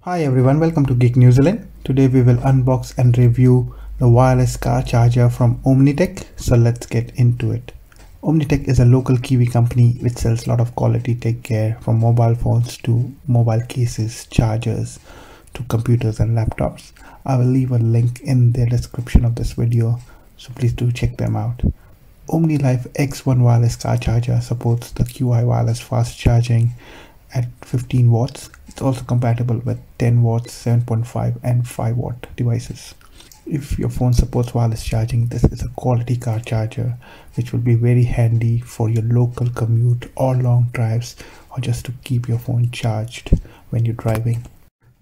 Hi everyone, welcome to Geek New Zealand. Today we will unbox and review the wireless car charger from OmniTech. So let's get into it. OmniTech is a local Kiwi company which sells a lot of quality tech gear from mobile phones to mobile cases, chargers to computers and laptops. I will leave a link in the description of this video, so please do check them out. OmniLife X1 wireless car charger supports the QI wireless fast charging at 15 watts. It's also compatible with 10 watts, 7.5 and 5 watt devices. If your phone supports wireless charging, this is a quality car charger which will be very handy for your local commute or long drives, or just to keep your phone charged when you're driving.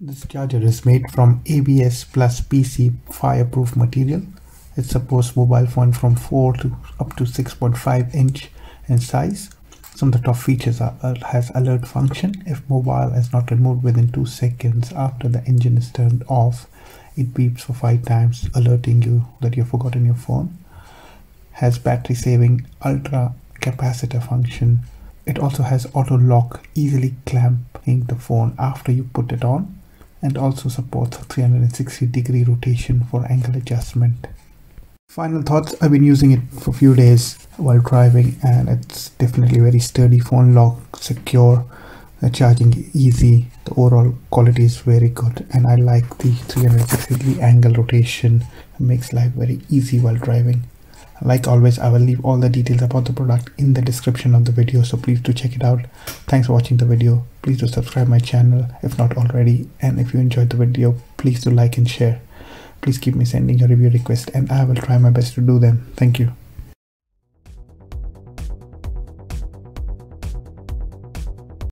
This charger is made from ABS+PC fireproof material. It supports mobile phones from 4 to up to 6.5 inch in size. Some of the top features has alert function. If mobile is not removed within 2 seconds after the engine is turned off, it beeps for 5 times, alerting you that you've forgotten your phone. Has battery saving ultracapacitor function. It also has auto lock, easily clamping the phone after you put it on, and also supports 360-degree rotation for angle adjustment. Final thoughts: I've been using it for a few days while driving, and it's definitely very sturdy, phone lock, secure, charging easy. The overall quality is very good, and I like the 360-degree angle rotation. It makes life very easy while driving. Like always, I will leave all the details about the product in the description of the video, so please do check it out. Thanks for watching the video. Please do subscribe my channel if not already, and if you enjoyed the video, please do like and share. Please keep me sending your review requests and I will try my best to do them. Thank you.